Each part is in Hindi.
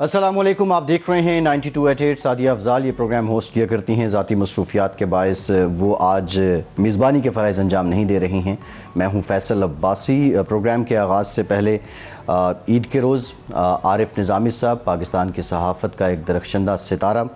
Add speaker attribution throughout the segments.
Speaker 1: अस्सलामुअलैकुम, आप देख रहे हैं 9288। सादिया अफजाल ये प्रोग्राम होस्ट किया करती हैं। ज़ाती मसरूफियात के बायस वो आज मेज़बानी के फ़राइज़ अंजाम नहीं दे रही हैं। मैं हूं फैसल अब्बासी। प्रोग्राम के आगाज़ से पहले ईद के रोज़ आरिफ निज़ामी साहब, पाकिस्तान की सहाफ़त का एक दरख्शंदा सितारा,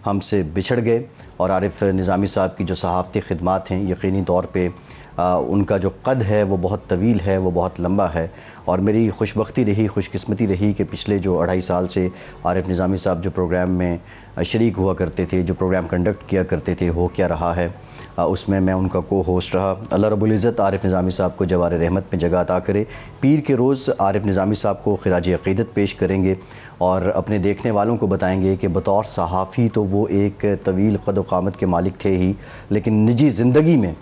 Speaker 1: हमसे बिछड़ गए। और आरिफ निज़ामी साहब की जो सहाफ़ती ख़िदमात हैं, यकीनी तौर पे उनका जो कद है वो बहुत तवील है, वो बहुत लंबा है। और मेरी खुशबख्ती रही, खुशकिस्मती रही कि पिछले जो 2.5 साल से आरिफ निज़ामी साहब जो प्रोग्राम में शरीक हुआ करते थे, जो प्रोग्राम कंडक्ट किया करते थे, हो क्या रहा है, उसमें मैं उनका को होस्ट रहा। अल्लाह रब्बुल इज़्ज़त आरिफ निज़ामी साहब को जवार रहमत में जगह अता करे। पीर के रोज़ आरिफ निज़ामी साहब को खिराज अक़ीदत पेश करेंगे और अपने देखने वालों को बताएंगे कि बतौर सहाफ़ी तो वो एक तवील क़द व क़ामत के मालिक थे ही, लेकिन निजी ज़िंदगी में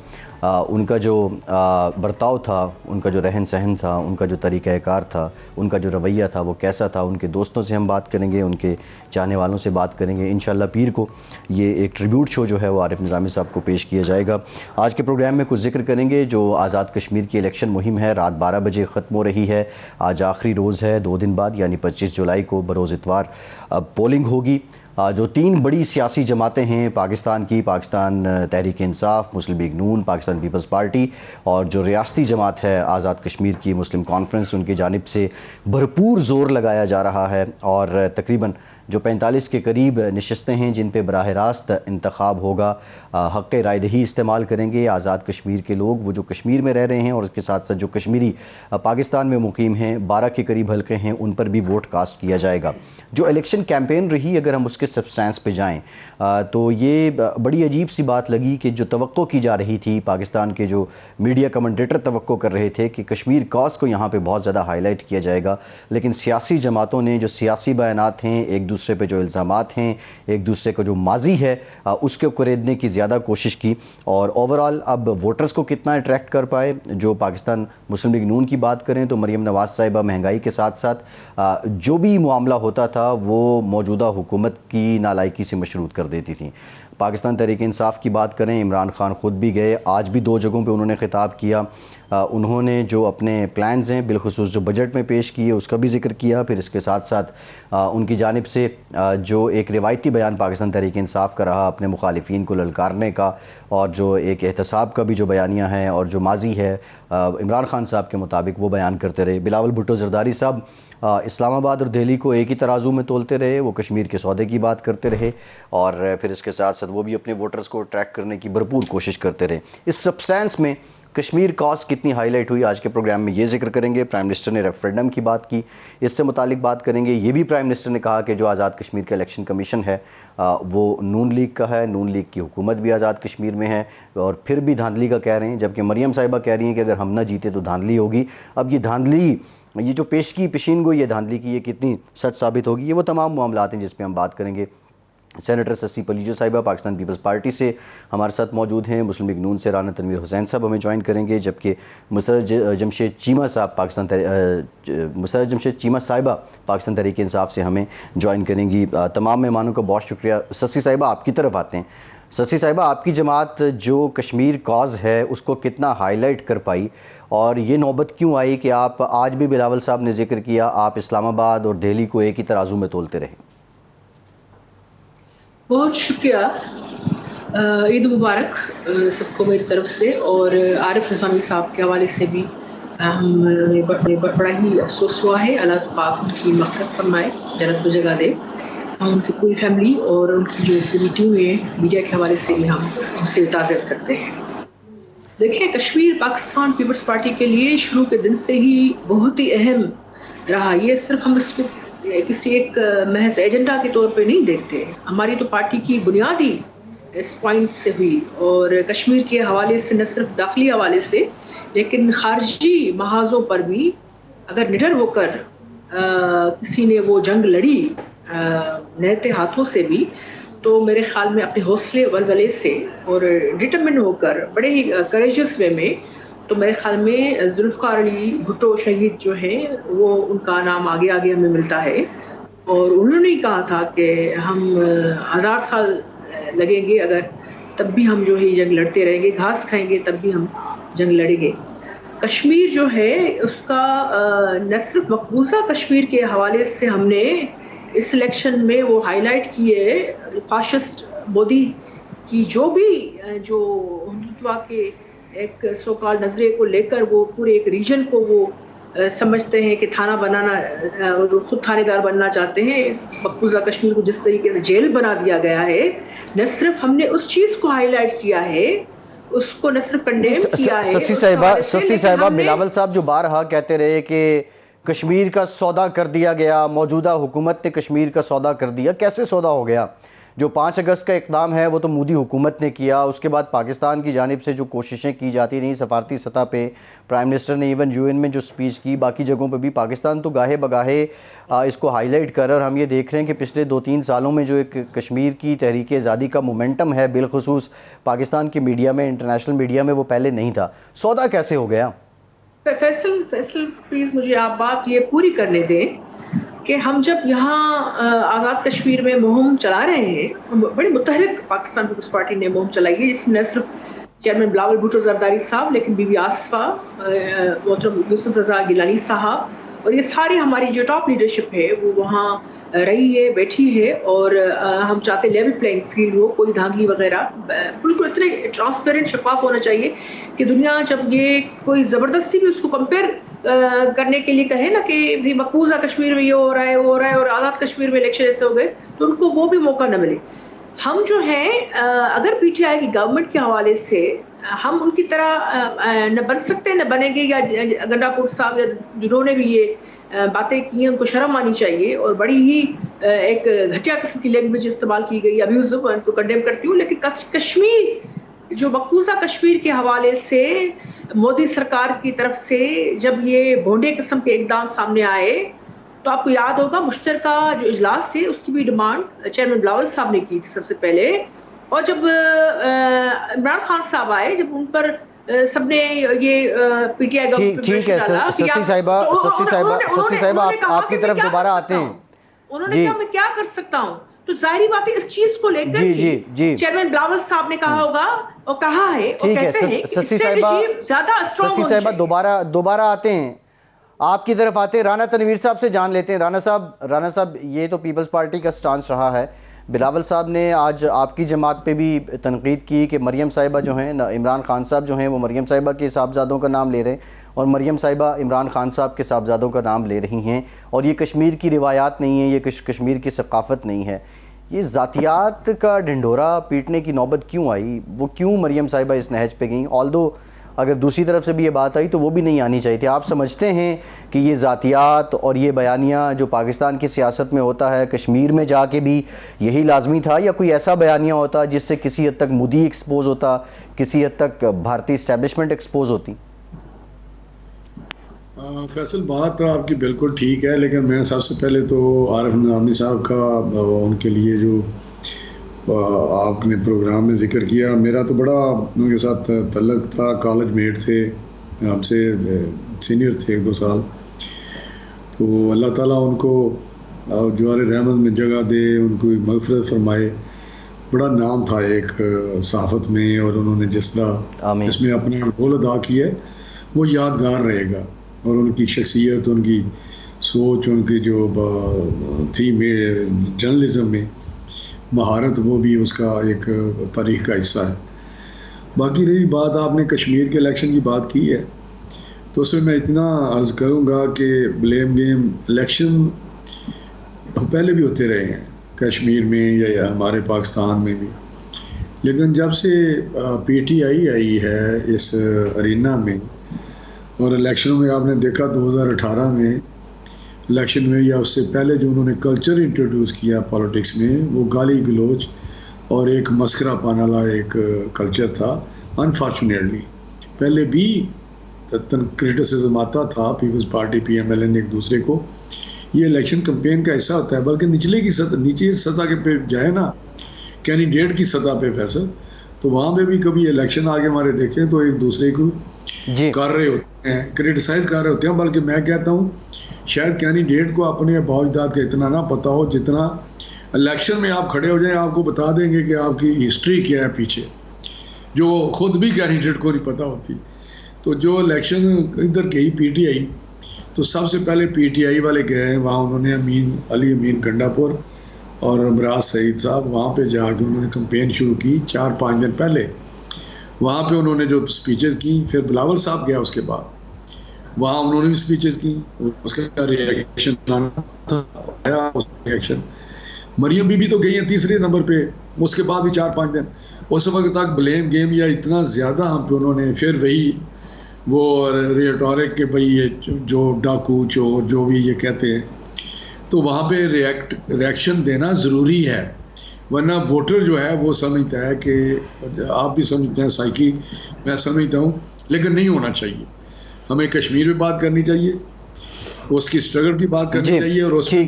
Speaker 1: उनका जो बर्ताव था, उनका जो रहन सहन था, उनका जो तरीक़ाकार था, उनका जो रवैया था, वो कैसा था। उनके दोस्तों से हम बात करेंगे, उनके चाहने वालों से बात करेंगे। इंशाअल्लाह पीर को ये एक ट्रिब्यूट शो जो है वो आरिफ निज़ामी साहब को पेश किया जाएगा। आज के प्रोग्राम में कुछ जिक्र करेंगे जो आज़ाद कश्मीर की इलेक्शन मुहिम है, रात 12 बजे ख़त्म हो रही है। आज आखिरी रोज़ है, 2 दिन बाद यानी 25 जुलाई को बरोज़ इतवार पोलिंग होगी। जो 3 बड़ी सियासी जमातें हैं पाकिस्तान की, पाकिस्तान तहरीक इंसाफ, मुस्लिम लीग नून, पाकिस्तान पीपल्स पार्टी, और जो रियासती जमात है आज़ाद कश्मीर की मुस्लिम कॉन्फ्रेंस, उनकी जानिब से भरपूर ज़ोर लगाया जा रहा है। और तकरीबन जो 45 के करीब नशस्तें हैं जिन पे बराह रास्त इंतखाब होगा, हक़ राय दही इस्तेमाल करेंगे आज़ाद कश्मीर के लोग, वो जो कश्मीर में रह रहे हैं, और उसके साथ साथ जो कश्मीरी पाकिस्तान में मुकीम हैं, 12 के करीब हल्के हैं, उन पर भी वोट कास्ट किया जाएगा। जो इलेक्शन कैंपेन रही, अगर हम उसके सब्सटेंस पे जाएँ तो ये बड़ी अजीब सी बात लगी कि जो तवक्को की जा रही थी, पाकिस्तान के जो मीडिया कमेंटेटर तवक्को कर रहे थे कि कश्मीर कॉज को यहाँ पर बहुत ज़्यादा हाईलाइट किया जाएगा, लेकिन सियासी जमातों ने जो सियासी बयानात हैं, एक दूसरे पे जो इल्ज़ामात हैं, एक दूसरे का जो माजी है उसके कुरेदने की ज़्यादा कोशिश की। और ओवरऑल अब वोटर्स को कितना अट्रैक्ट कर पाए। जो पाकिस्तान मुस्लिम लीग नून की बात करें तो मरीम नवाज़ साहिबा महंगाई के साथ साथ जो भी मामला होता था वो मौजूदा हुकूमत की नालायकी से मशरूत कर देती थी। पाकिस्तान तहरीक इंसाफ की बात करें, इमरान खान ख़ुद भी गए, आज भी 2 जगहों पे उन्होंने ख़िताब किया। उन्होंने जो अपने प्लान्स हैं, बिलखुसूस जो बजट में पेश किए, उसका भी जिक्र किया। फिर इसके साथ साथ उनकी जानिब से जो एक रिवायती बयान पाकिस्तान तहरीक इंसाफ का रहा अपने मुखालिफिन को ललकारने का, और जो एक एहतसाब का भी जो बयानिया है, और जो माजी है इमरान खान साहब के मुताबिक वो बयान करते रहे। बिलावल भुट्टो ज़रदारी साहब इस्लामाबाद और दिल्ली को एक ही तराजू में तोलते रहे, वो कश्मीर के सौदे की बात करते रहे, और फिर इसके साथ साथ वो भी अपने वोटर्स को अट्रैक्ट करने की भरपूर कोशिश करते रहे। इस सब्सटेंस में कश्मीर कॉज कितनी हाईलाइट हुई, आज के प्रोग्राम में ये जिक्र करेंगे। प्राइम मिनिस्टर ने रेफरेंडम की बात की, इससे मुतालिक बात करेंगे। ये भी प्राइम मिनिस्टर ने कहा कि जो आज़ाद कश्मीर का इलेक्शन कमीशन है वो नून लीग का है, नून लीग की हुकूमत भी आज़ाद कश्मीर में है, और फिर भी धांधली का कह रहे हैं, जबकि मरीम साहिबा कह रही हैं कि अगर हम ना जीते तो धांधली होगी। अब ये धांधली, ये जो पेशगी पेशीनगोई ये धांधली की, ये कितनी सच साबित होगी, ये वो तमाम मामलात हैं जिस पर हम बात करेंगे। सेनेटर ससी पलीजो साहिबा पाकिस्तान पीपल्स पार्टी से हमारे साथ मौजूद हैं। मुस्लिम लीग नून से राना तनवीर हुसैन साहब हमें ज्वाइन करेंगे, जबकि मुसर्रत जमशेद चीमा साहब मुसर्रत जमशेद चीमा साहिबा पाकिस्तान तहरीक इंसाफ से हमें ज्वाइन करेंगी। तमाम मेहमानों का बहुत शुक्रिया। ससी साहिबा आपकी तरफ आते हैं। ससी साहिबा, आपकी जमात जो कश्मीर कॉज है उसको कितना हाईलाइट कर पाई, और ये नौबत क्यों आई कि आप, आज भी बिलावल साहब ने जिक्र किया, आप इस्लामाबाद और दिल्ली को एक ही तराजू में तोलते रहे?
Speaker 2: बहुत शुक्रिया। ईद मुबारक सबको मेरी तरफ से। और आरिफ निज़ामी साहब के हवाले से भी बड़ा ही अफसोस हुआ है। अल्लाह पाक उनकी मग़फ़िरत फरमाए, जन्नत में जगह दे। हम उनकी पूरी फैमिली और उनकी जो पूरी टीम है मीडिया के हवाले से भी हम उनसे ताज़ियत करते हैं। देखिए, कश्मीर पाकिस्तान पीपल्स पार्टी के लिए शुरू के दिन से ही बहुत ही अहम रहा। ये सिर्फ हम इसको किसी एक महज एजेंडा के तौर पे नहीं देखते। हमारी तो पार्टी की बुनियादी इस पॉइंट से हुई, और कश्मीर के हवाले से न सिर्फ दाखिली हवाले से लेकिन खारजी महाजों पर भी अगर निडर होकर किसी ने वो जंग लड़ी निहत्ते हाथों से भी, तो मेरे ख्याल में अपने हौसले वलवले से और डिटरमिन होकर बड़े ही करेजियस वे में, तो मेरे ख्याल में जुल्फ़िकार अली भुट्टो शहीद जो हैं वो उनका नाम आगे आगे हमें मिलता है। और उन्होंने ही कहा था कि हम 1000 साल लगेंगे, अगर तब भी हम जो है जंग लड़ते रहेंगे, घास खाएंगे तब भी हम जंग लड़ेंगे। कश्मीर जो है उसका न सिर्फ मकबूजा कश्मीर के हवाले से हमने इस इलेक्शन में वो हाईलाइट किए फाशिस्ट मोदी की जो हिंदुत्व के एक सो कॉल्ड नजरिए को लेकर वो पूरे एक रीजन को वो समझते हैं कि थाना बनाना, खुद थानेदार बनना चाहते हैं। मकबूजा कश्मीर को जिस तरीके से जेल बना दिया गया है, न सिर्फ हमने उस चीज़ को हाईलाइट किया है, उसको न सिर्फ कंडेम किया है।
Speaker 1: सस्सी साहिबा, बिलावल साहब जो बारहा कहते रहे कि कश्मीर का सौदा कर दिया गया, मौजूदा हुकूमत ने कश्मीर का सौदा कर दिया। कैसे सौदा हो गया? जो 5 अगस्त का इक़दाम है वो तो मोदी हुकूमत ने किया, उसके बाद पाकिस्तान की जानिब से जो कोशिशें की जाती रहीं सफारती सतह पे, प्राइम मिनिस्टर ने इवन यूएन में जो स्पीच की, बाकी जगहों पे भी पाकिस्तान तो गाहे बगाहे इसको हाईलाइट कर, और हम ये देख रहे हैं कि पिछले 2-3 सालों में जो एक कश्मीर की तहरीक आज़ादी का मोमेंटम है, बिलखुसूस पाकिस्तान की मीडिया में, इंटरनेशनल मीडिया में, वो पहले नहीं था। सौदा कैसे हो गया?
Speaker 2: फैसल प्लीज़ मुझे आप बात ये पूरी करने दें कि हम जब यहाँ आज़ाद कश्मीर में मुहिम चला रहे हैं, बड़ी मुतहरिक पाकिस्तान पीपल्स पार्टी ने मुहिम चलाई है, जिसमें न सिर्फ चेयरमैन बिलावल भुट्टो जरदारी साहब, लेकिन बीबी आसफा, मोहतरम यूसुफ रज़ा गिलानी साहब, और ये सारी हमारी जो टॉप लीडरशिप है वो वहाँ रही है, बैठी है। और हम चाहते लेवल प्लेइंग फील्ड हो, कोई धांधली वगैरह, बिल्कुल इतने ट्रांसपेरेंट शफाफ होना चाहिए कि दुनिया जब ये कोई ज़बरदस्ती भी उसको कंपेयर करने के लिए कहे ना कि भी मकबूजा कश्मीर में ये हो रहा है, वो हो रहा है, और आज़ाद कश्मीर में इलेक्शन ऐसे हो गए, तो उनको वो भी मौका न मिले। हम जो हैं अगर पीटीआई की गवर्नमेंट के हवाले से हम उनकी तरह न बन सकते, न बनेंगे, या गंडापुर साहब या जिन्होंने भी ये बातें की हैं उनको शर्म आनी चाहिए, और बड़ी ही एक घटिया किस्म की लैंग्वेज इस्तेमाल की गई, अब्यूज़, उनको कंडेम करती हूँ। लेकिन कश्मीर, जो मकबूजा कश्मीर के हवाले से मोदी सरकार की तरफ से जब ये भोंडे किस्म के इक़दाम सामने आए, तो आपको याद होगा मुश्तरका जो इजलास है उसकी भी डिमांड चेयरमैन बिलावल साहब ने की थी सबसे पहले। और जब इमरान खान साहब आए, जब उन पर सबने ये पीटीआई गवर्नमेंट,
Speaker 1: ठीक है सस्सी साहिबा, आपकी तरफ दोबारा आते हैं।
Speaker 2: उन्होंने कहा मैं क्या कर सकता हूँ, तो जाहिर बात है इस चीज को लेकर चेयरमैन बिलावल साहब ने कहा होगा और कहा है,
Speaker 1: ठीक है सस्सी साहिबा दोबारा आते हैं, आपकी तरफ आते हैं। राना तनवीर साहब से जान लेते हैं। राना साहब, ये तो पीपल्स पार्टी का स्टांस रहा है, बिलावल साहब ने आज आपकी जमात पे भी तनकीद की कि मरियम साहिबा जो हैं, इमरान खान साहब जो हैं वो मरियम साहिबा के साहबजादों का नाम ले रहे हैं, और मरियम साहिबा इमरान खान साहब के साहबजादों का नाम ले रही हैं, और ये कश्मीर की रिवायात नहीं है, ये कश्मीर की सकाफ़त नहीं है। ये ज़ातियात का ढिंढोरा पीटने की नौबत क्यों आई? वो क्यों मरियम साहिबा इस नहज पे गई? ऑल्दो अगर दूसरी तरफ से भी ये बात आई तो वो भी नहीं आनी चाहिए थी। आप समझते हैं कि ये ज़ातियात और ये बयानिया जो पाकिस्तान की सियासत में होता है, कश्मीर में जाके भी यही लाजमी था, या कोई ऐसा बयानिया होता जिससे किसी हद तक मोदी एक्सपोज होता, किसी हद तक भारतीय इस्टेब्लिशमेंट एक्सपोज होती?
Speaker 3: फैसल, बात तो आपकी बिल्कुल ठीक है, लेकिन मैं सबसे पहले तो आरिफ निज़ामी साहब का उनके लिए जो आपने प्रोग्राम में ज़िक्र किया, मेरा तो बड़ा उनके साथ तल्लुक़ था, कॉलेज मेट थे, हमसे सीनियर थे 1-2 साल। तो अल्लाह ताला उनको जवार रहमत में जगह दे, उनको मग़फ़िरत फरमाए। बड़ा नाम था एक सहाफ़त में, और उन्होंने जिस तरह इसमें अपना रोल अदा किया वो यादगार रहेगा। और उनकी शख्सियत, उनकी सोच, उनकी जो थी में जर्नलिज़म में महारत, वो भी उसका एक तारीख़ का हिस्सा है। बाकी रही बात, आपने कश्मीर के इलेक्शन की बात की है, तो उसमें मैं इतना अर्ज़ करूँगा कि ब्लेम गेम इलेक्शन पहले भी होते रहे हैं कश्मीर में या हमारे पाकिस्तान में भी, लेकिन जब से पीटीआई आई है इस अरीना में, और इलेक्शनों में आपने देखा 2018 में इलेक्शन में या उससे पहले जो उन्होंने कल्चर इंट्रोड्यूस किया पॉलिटिक्स में, वो गाली गलोच और एक मस्करा पाने वाला एक कल्चर था। अनफॉर्चुनेटली पहले भी क्रिटिसिज्म आता था पीपल्स पार्टी पीएमएल एक दूसरे को, ये इलेक्शन कैंपेन का हिस्सा होता है, बल्कि नीचे सतह के पे जाए ना, कैंडिडेट की सतह पे फैसल, तो वहाँ पे भी कभी इलेक्शन आगे हमारे देखें तो एक दूसरे को कर रहे होते हैं, क्रिटिसाइज़ कर रहे होते हैं। बल्कि मैं कहता हूँ शायद कैंडिडेट को अपने बावजदाद का इतना ना पता हो जितना इलेक्शन में आप खड़े हो जाएं, आपको बता देंगे कि आपकी हिस्ट्री क्या है पीछे, जो ख़ुद भी कैंडिडेट को नहीं पता होती। तो जो इलेक्शन इधर गई पीटीआई, तो सबसे पहले PTI वाले गए, वहाँ उन्होंने अली अमीन गंडापुर और अमराज सईद साहब, वहाँ पे जाके उन्होंने कैंपेन शुरू की 4-5 दिन पहले। वहाँ पे उन्होंने जो स्पीचेस की, फिर बिलावल साहब गया उसके बाद, वहाँ उन्होंने भी स्पीचेस की, उसका रिएक्शन आया, रिएक्शन। मरियम बीबी तो गई है तीसरे नंबर पे, उसके बाद भी 4-5 दिन, उस वक्त तक ब्लेम गेम या इतना ज़्यादा हम पे उन्होंने, फिर वही वो रेटोरिक के भाई ये जो डाकू चोर जो भी ये कहते हैं, तो वहाँ पे रिएक्शन देना ज़रूरी है, वरना वोटर जो है वो समझता है कि आप भी समझते हैं साइकी, मैं समझता हूँ, लेकिन नहीं होना चाहिए। हमें कश्मीर में बात करनी चाहिए, उसकी स्ट्रगल की बात करनी चाहिए, और उसमें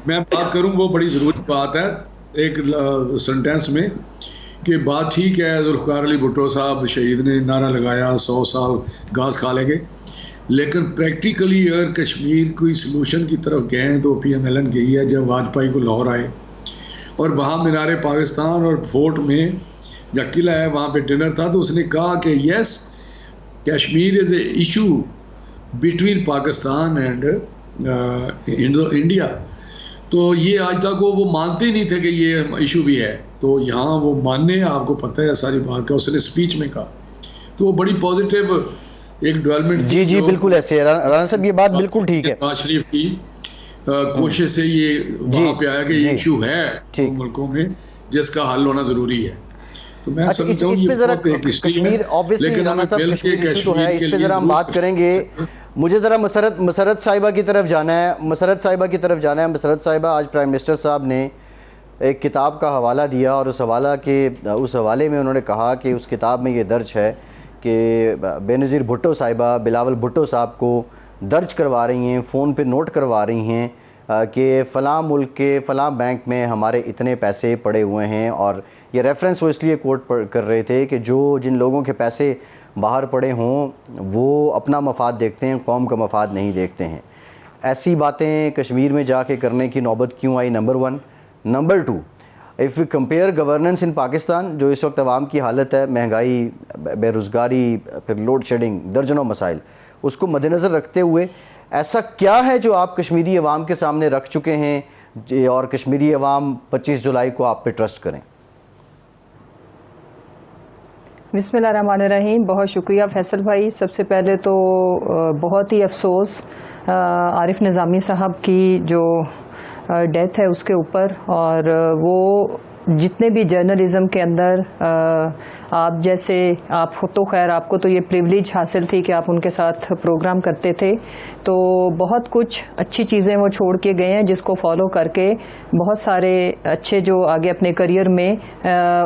Speaker 3: मैं बात करूँ वो बड़ी ज़रूरी बात है एक सेंटेंस में कि बात ठीक है, जुल्फ़िकार अली भुट्टो साहब शहीद ने नारा लगाया 100 साल घास खा लेंगे, लेकिन प्रैक्टिकली अगर कश्मीर कोई सलूशन की तरफ गए हैं तो PMLN गई है। जब वाजपेयी को लाहौर आए और वहाँ मीनारे पाकिस्तान और फोर्ट में जब किला है वहाँ पे डिनर था, तो उसने कहा कि yes Kashmir is a issue between Pakistan and India. तो ये आज तक वो मानते ही नहीं थे कि ये इशू भी है, तो यहाँ वो मानने, आपको पता है सारी बात का, उसने स्पीच में कहा, तो वो बड़ी पॉजिटिव एक डेवलपमेंट।
Speaker 1: जी बिल्कुल ऐसे राणा साहब, ये बात बिल्कुल ठीक है।
Speaker 3: नवाज शरीफ की कोशिश से ये वहाँ पे आया कि ये इशू है मुल्कों में जिसका हल होना ज़रूरी है। तो मैं समझता हूँ ये
Speaker 1: कश्मीर ऑब्वियसली राणा साहब कश्मीर इशू तो है, इस पे ज़रा हम बात करेंगे। मुझे ज़रा मसरत साहिबा की तरफ जाना है। मसरत साहिबा, आज प्राइम मिनिस्टर साहब ने एक किताब का हवाला दिया और उस हवाले में उन्होंने कहा कि उस किताब में ये दर्ज है कि बेनज़ीर भुट्टो साहिबा बिलावल भुट्टो साहब को दर्ज करवा रही हैं, फ़ोन पे नोट करवा रही हैं कि फ़लाँ मुल्क के फ़लाँ बैंक में हमारे इतने पैसे पड़े हुए हैं। और ये रेफरेंस वो इसलिए कोट कर रहे थे कि जिन लोगों के पैसे बाहर पड़े हों वो अपना मफाद देखते हैं, कौम का मफाद नहीं देखते हैं। ऐसी बातें कश्मीर में जाके करने की नौबत क्यों आई, number 1। Number 2, if you compare governance in Pakistan, जो इस वक्त अवाम की हालत है, महंगाई, बेरोज़गारी, फिर लोड शेडिंग, दर्जनों मसाइल, उसको मद्देनज़र रखते हुए ऐसा क्या है जो आप कश्मीरी अवाम के सामने रख चुके हैं और कश्मीरी अवाम 25 जुलाई को आप पे ट्रस्ट करें?
Speaker 4: बिस्मिल्लाहिर्रहमानिर्रहीम। बहुत शुक्रिया फैसल भाई। सबसे पहले तो बहुत ही अफसोस आरिफ निज़ामी साहब की जो डेथ है उसके ऊपर, और वो जितने भी जर्नलिज़म के अंदर आप जैसे, आप तो खैर आपको तो ये प्रिविलेज हासिल थी कि आप उनके साथ प्रोग्राम करते थे, तो बहुत कुछ अच्छी चीज़ें वो छोड़ के गए हैं जिसको फॉलो करके बहुत सारे अच्छे जो आगे अपने करियर में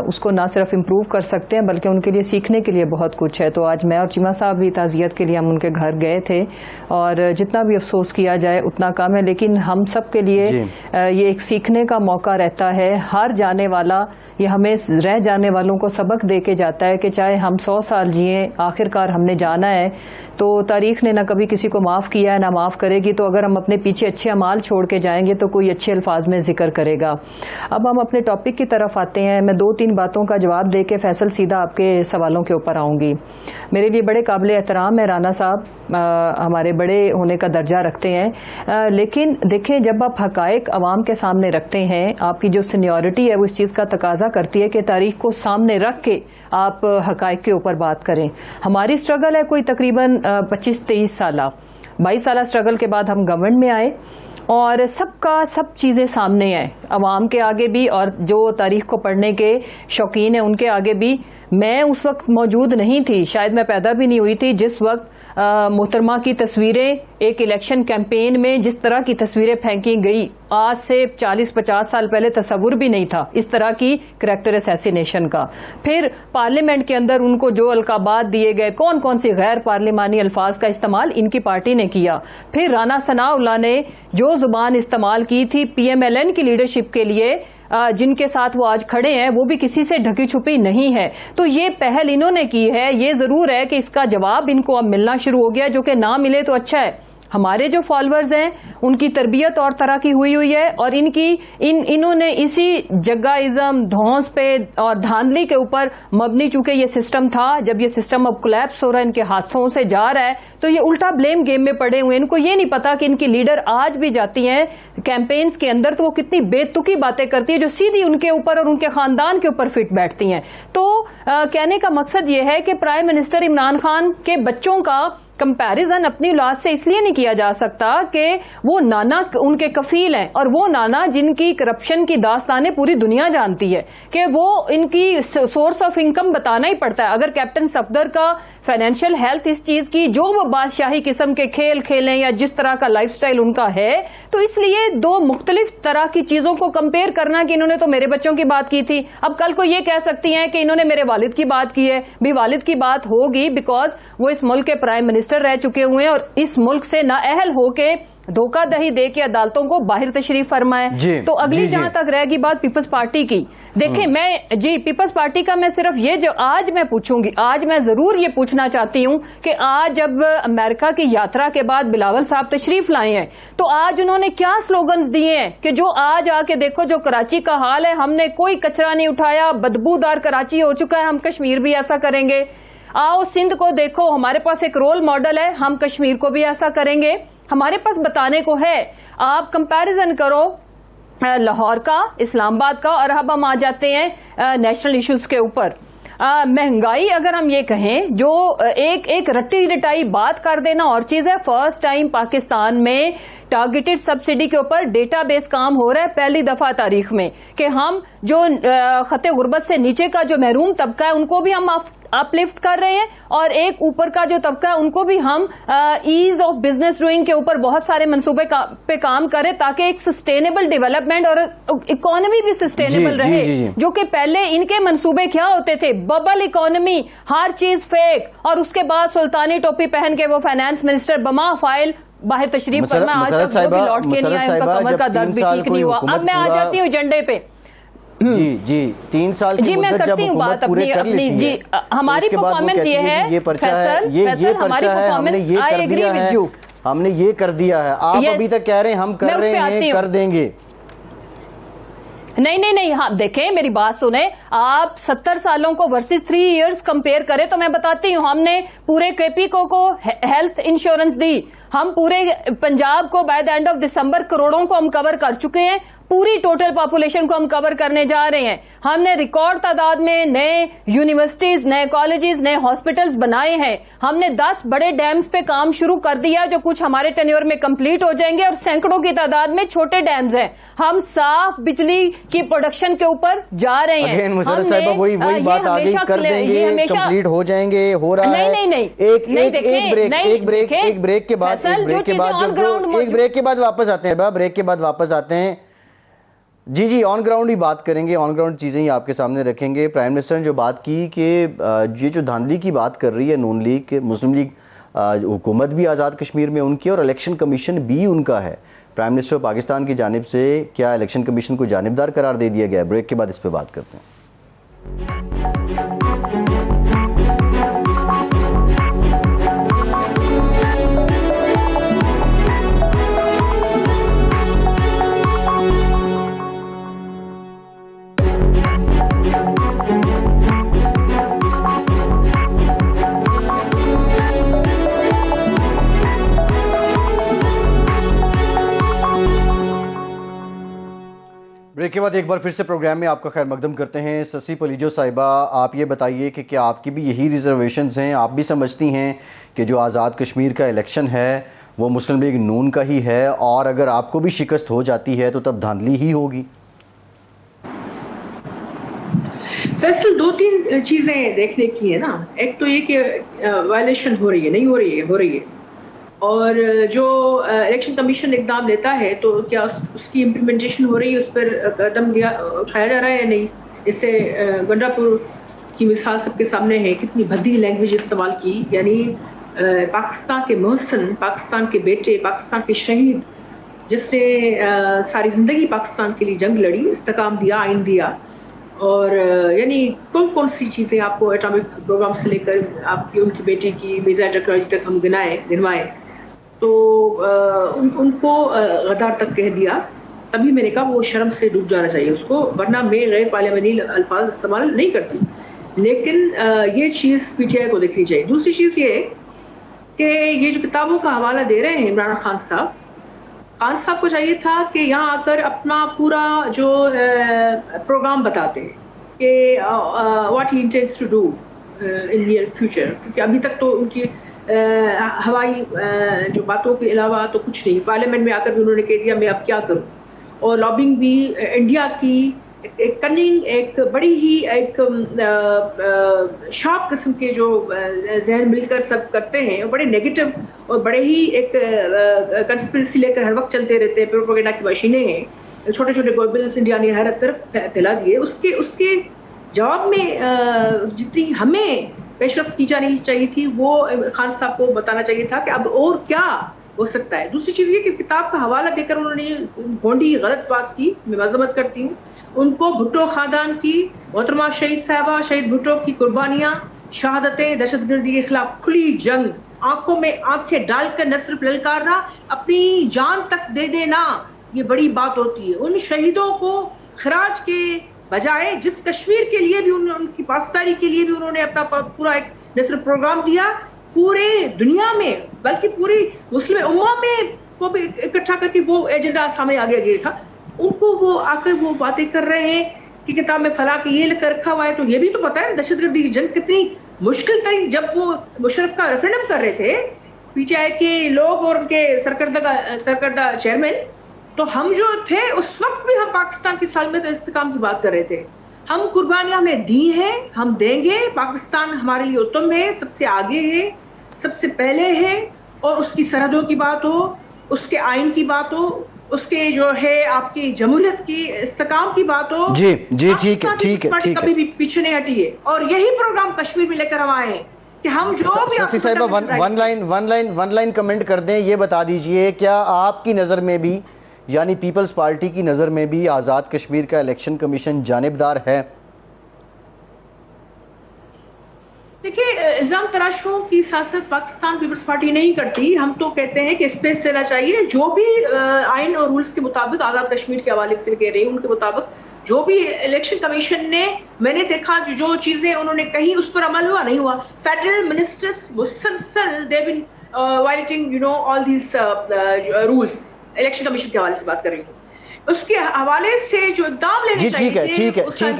Speaker 4: उसको ना सिर्फ इम्प्रूव कर सकते हैं बल्कि उनके लिए सीखने के लिए बहुत कुछ है। तो आज मैं और चीमा साहब भी ताज़ियत के लिए हम उनके घर गए थे, और जितना भी अफसोस किया जाए उतना कम है, लेकिन हम सब के लिए ये एक सीखने का मौका रहता है। हर जाने वाला ये हमें रह जाने वालों को सबक दे के जाता है कि चाहे हम 100 साल जिए, आखिरकार हमने जाना है। तो तारीख़ ने ना कभी किसी को माफ़ किया है ना माफ़ करेगी, तो अगर हम अपने पीछे अच्छे अमाल छोड़ के जाएंगे तो कोई अच्छे अल्फाज में जिक्र करेगा। अब हम अपने टॉपिक की तरफ आते हैं। मैं 2-3 बातों का जवाब दे के फैसल सीधा आपके सवालों के ऊपर आऊँगी। मेरे लिए बड़े काबिल एहतराम है राना साहब, हमारे बड़े होने का दर्जा रखते हैं, लेकिन देखें जब आप हकायक अवाम के सामने रखते हैं, आपकी जो सीनियरिटी है वो इस चीज़ का तकाजा करती है कि तारीख को सामने रख के आप हकायक के ऊपर बात करें। हमारी स्ट्रगल है कोई तकरीबन 25-23 साल, 22 साल स्ट्रगल के बाद हम गवर्नमेंट में आए, और सब चीज़ें सामने हैं अवाम के आगे भी, और जो तारीख को पढ़ने के शौकीन हैं उनके आगे भी। मैं उस वक्त मौजूद नहीं थी, शायद मैं पैदा भी नहीं हुई थी जिस वक्त मोहतरमा की तस्वीरें एक इलेक्शन कैंपेन में जिस तरह की तस्वीरें फेंकी गई, आज से 40-50 साल पहले तस्वुर भी नहीं था इस तरह की करैक्टर असैसिनेशन का। फिर पार्लियामेंट के अंदर उनको जो अलकाबात दिए गए, कौन कौन सी गैर पार्लिमानी अल्फाज का इस्तेमाल इनकी पार्टी ने किया। फिर राना सनाउल्लाह ने जो जुबान इस्तेमाल की थी PMLN की लीडरशिप के लिए, जिनके साथ वो आज खड़े हैं, वो भी किसी से ढकी छुपी नहीं है। तो ये पहल इन्होंने की है। ये जरूर है कि इसका जवाब इनको अब मिलना शुरू हो गया, जो कि ना मिले तो अच्छा है। हमारे जो फॉलोअर्स हैं उनकी तरबियत और तरह की हुई है, और इन्होंने इसी जग्गाइज्म, धौंस पे और धांधली के ऊपर मबनी, चूंकि ये सिस्टम था, जब ये सिस्टम अब कोलैप्स हो रहा है, इनके हाथों से जा रहा है, तो ये उल्टा ब्लेम गेम में पड़े हुए हैं। इनको ये नहीं पता कि इनकी लीडर आज भी जाती हैं कैंपेन्स के अंदर तो वो कितनी बेतुकी बातें करती है जो सीधी उनके ऊपर और उनके खानदान के ऊपर फिट बैठती हैं। तो कहने का मकसद ये है कि प्राइम मिनिस्टर इमरान खान के बच्चों का कंपैरिजन अपनी औलाद से इसलिए नहीं किया जा सकता कि वो नाना उनके कफील हैं, और वो नाना जिनकी करप्शन की दास्तानें पूरी दुनिया जानती है, कि वो इनकी सोर्स ऑफ इनकम बताना ही पड़ता है। अगर कैप्टन सफदर का फाइनेंशियल हेल्थ इस चीज की, जो वो बादशाही किस्म के खेल खेलें या जिस तरह का लाइफस्टाइल उनका है, तो इसलिए दो मुख्तलिफ तरह की चीजों को कंपेयर करना कि इन्होंने तो मेरे बच्चों की बात की थी, अब कल को ये कह सकती हैं कि इन्होंने मेरे वालिद की बात की है। भी वालिद की बात होगी बिकॉज वो इस मुल्क के प्राइम मिनिस्टर रह चुके हुए हैं और इस मुल्क से नाअहल होके धोखाधड़ी दे के अदालतों को बाहर तशरीफ फरमाए। तो अगली जहां तक रहेगी बात पीपल्स पार्टी की, देखिए मैं पीपल्स पार्टी का मैं सिर्फ ये जो आज मैं पूछूंगी, आज मैं जरूर ये पूछना चाहती हूं कि आज जब अमेरिका की यात्रा के बाद बिलावल साहब तशरीफ लाए हैं, तो आज उन्होंने क्या स्लोगन्स दिए हैं कि जो आज आके देखो जो कराची का हाल है, हमने कोई कचरा नहीं उठाया, बदबूदार कराची हो चुका है, हम कश्मीर भी ऐसा करेंगे। आओ सिंध को देखो, हमारे पास एक रोल मॉडल है, हम कश्मीर को भी ऐसा करेंगे। हमारे पास बताने को है। आप कंपैरिजन करो लाहौर का, इस्लामाबाद का, और अब हम आ जाते हैं नेशनल इश्यूज के ऊपर। महंगाई अगर हम ये कहें, जो एक रट्टी रटाई बात कर देना और चीज है। फर्स्ट टाइम पाकिस्तान में टारगेटेड सब्सिडी के ऊपर डेटाबेस काम हो रहा है पहली दफा तारीख में, कि हम जो खते गुर्बत से नीचे का जो महरूम तबका है उनको भी हम अपलिफ्ट कर रहे हैं, और एक ऊपर का जो तबका है उनको भी हम ईज ऑफ बिजनेस डूइंग के ऊपर बहुत सारे मंसूबे पे काम करें, ताकि एक सस्टेनेबल डेवलपमेंट और इकोनॉमी भी सस्टेनेबल रहे। जो कि पहले इनके मंसूबे क्या होते थे, बबल इकोनॉमी, हर चीज फेक, और उसके बाद सुल्तानी टोपी पहन के वो फाइनेंस मिनिस्टर बमा फाइल बाहर तशरीफ फरमा, आज तक वो भी लौट के नहीं आए, उनका कमर का दर्द भी ठीक नहीं हुआ। अब मैं आ जाती हूँ एजेंडे पे।
Speaker 1: जी 3 साल की मुद्दत जब हुकूमत पूरे कर लेती है,
Speaker 4: हमारी परफॉर्मेंस ये है,
Speaker 1: ये पर्चा है, ये पर्चा है, हमने ये कर दिया है, हमने ये कर दिया है, आप अभी तक कह रहे हैं हम कर रहे हैं, कर देंगे।
Speaker 4: नहीं, हाँ देखें मेरी बात सुने, आप 70 सालों को वर्सेस 3 इयर्स कंपेयर करें तो मैं बताती हूँ, हमने पूरे केपी को हेल्थ इंश्योरेंस दी, हम पूरे पंजाब को by the end of December करोड़ों को हम कवर कर चुके हैं, पूरी टोटल पॉपुलेशन को हम कवर करने जा रहे हैं। हमने रिकॉर्ड तादाद में नए यूनिवर्सिटीज, नए कॉलेजेस, नए हॉस्पिटल्स बनाए हैं। हमने 10 बड़े डैम्स पे काम शुरू कर दिया जो कुछ हमारे टेन्योर में कंप्लीट हो जाएंगे, और सैकड़ों की तादाद में छोटे डैम्स हैं। हम साफ बिजली की प्रोडक्शन के ऊपर जा रहे हैं।
Speaker 1: वही बात आगे कर देंगे, कंप्लीट हो जाएंगे, हो रहा है।
Speaker 4: नहीं,
Speaker 1: एक ब्रेक के बाद वापस आते हैं, ब्रेक के बाद वापस आते हैं। जी ऑन ग्राउंड ही बात करेंगे, ऑन ग्राउंड चीज़ें ही आपके सामने रखेंगे। प्राइम मिनिस्टर ने जो बात की कि ये जो धांधली की बात कर रही है नून लीग, मुस्लिम लीग हुकूमत भी आज़ाद कश्मीर में उनकी और इलेक्शन कमीशन भी उनका है। प्राइम मिनिस्टर पाकिस्तान की जानिब से क्या इलेक्शन कमीशन को जानिबदार करार दे दिया गया है? ब्रेक के बाद इस पर बात करते हैं। ब्रेक के बाद एक बार फिर से प्रोग्राम में आपका खैर मकदम करते हैं। ससी पलीजो साहिबा, आप ये बताइए कि क्या आपकी भी यही रिजर्वेशंस हैं? आप भी समझती हैं कि जो आज़ाद कश्मीर का इलेक्शन है वो मुस्लिम लीग नून का ही है, और अगर आपको भी शिकस्त हो जाती है तो तब धांधली ही होगी?
Speaker 2: फैसल 2-3 चीज़ें देखने की है ना। एक तो ये कि वायलेशन हो रही है, नहीं हो रही है, हो रही है, और जो इलेक्शन कमीशन इकदाम लेता है तो क्या उसकी इम्प्लीमेंटेशन हो रही है, उस पर कदम उठाया जा रहा है या नहीं। जैसे गंडापुर की मिसाल सबके सामने है, कितनी भद्दी लैंग्वेज इस्तेमाल की, यानी पाकिस्तान के मोहसन, पाकिस्तान के बेटे, पाकिस्तान के शहीद, जिसने सारी ज़िंदगी पाकिस्तान के लिए जंग लड़ी, इस्तेकाम दिया, आइन दिया, और यानी कौन सी चीज़ें आपको एटॉमिक प्रोग्राम से लेकर आपकी उनकी बेटी की मिसाइल टेक्नोलॉजी तक हम गिनवाएं। तो उनको गद्दार तक कह दिया, तभी मैंने कहा वो शर्म से डूब जाना चाहिए उसको, वरना मैं गैर पार्लियामानी अल्फाज इस्तेमाल नहीं करती। लेकिन ये चीज़ पीटीआई को देखनी चाहिए। दूसरी चीज़ ये कि ये जो किताबों का हवाला दे रहे हैं इमरान खान साहब को चाहिए था कि यहाँ आकर अपना पूरा जो प्रोग्राम बताते कि what he intends to do in near future, क्योंकि अभी तक तो उनकी हवाई जो बातों के अलावा तो कुछ नहीं। पार्लियामेंट में आकर भी उन्होंने कह दिया मैं अब क्या करूं, और लॉबिंग भी इंडिया की एक कनिंग, एक बड़ी ही एक शार्प किस्म के जो जहन मिलकर सब करते हैं, बड़े नेगेटिव और बड़े ही एक कंस्पिरेसी लेकर हर वक्त चलते रहते हैं, प्रोपेगेंडा की मशीनें हैं। छोटे छोटे गोबिल्स इंडिया ने हर तरफ फैला दिए। उसके जवाब में जितनी हमें पेशरफ्त की जानी चाहिए थी वो खान साहब को बताना चाहिए था कि अब और क्या हो सकता है। दूसरी चीज़ ये कि किताब का हवाला देकर उन्होंने भोंडी गलत बात की, मैं मजम्मत करती हूँ उनको। भुट्टो खानदान की मोहतरमा शहीद साहबा, शहीद भुट्टो की कुर्बानियाँ, शहादतें, दहशतगर्दी के खिलाफ खुली जंग, आंखों में आंखें डालकर न सिर्फ ललकारना, अपनी जान तक दे देना, ये बड़ी बात होती है। उन शहीदों को खराज के बजाय जिस कश्मीर के लिए भी उनकी पासदारी के लिए भी उन्होंने अपना पूरा एक न सिर्फ प्रोग्राम दिया, पूरे दुनिया में बल्कि पूरी मुस्लिम उम्मा में को भी इकट्ठा करके वो एजेंडा सामने आगे गया था। उनको वो आकर वो बातें कर रहे हैं कि किताब में फला के ये लिखकर रखा हुआ है, तो ये भी तो पता है दहशतगर्दी की जंग कितनी मुश्किल थी। जब वो मुशर्रफ का रेफरेंडम कर रहे थे पीटीआई के लोग और उनके सरकर्दा चेयरमैन, तो हम जो थे उस वक्त भी हम पाकिस्तान की सालमियत और इस्तेकाम की बात कर रहे थे। हम कुर्बानियां हमने दी हैं, हम देंगे। पाकिस्तान हमारे लिए उत्तम है, सबसे आगे है, सबसे पहले है, और उसकी सरहदों की बात हो, उसके आइन की बात हो, उसके जो है आपकी जमहूरियत की इस्तेकाम की बात हो।
Speaker 1: जी ठीक है
Speaker 2: कभी भी पीछे नहीं हटी है, और यही प्रोग्राम कश्मीर में लेकर हम आए हैं कि हम जो भी
Speaker 1: शशि साहिबा वन लाइन कमेंट कर दें, ये बता दीजिए क्या आपकी नज़र में भी यानी पीपल्स पार्टी की नज़र में भी आज़ाद कश्मीर का इलेक्शन कमीशन जानिबदार है?
Speaker 2: देखिए, इल्ज़ाम तराशों की सियासत पाकिस्तान पीपल्स पार्टी नहीं करती। हम तो कहते हैं कि स्पेस देना चाहिए। जो भी आइन और रूल्स के मुताबिक आज़ाद कश्मीर के हवाले से कह रही हूँ, उनके मुताबिक जो भी इलेक्शन कमीशन ने, मैंने देखा जो चीज़ें उन्होंने कही उस पर अमल हुआ नहीं हुआ। फेडरल मिनिस्टर्स मुसलसल they been violating all these rules. Election commission के हवाले से बात कर रही हूँ, उसके हवाले से जो इक़दाम लेने चाहिए।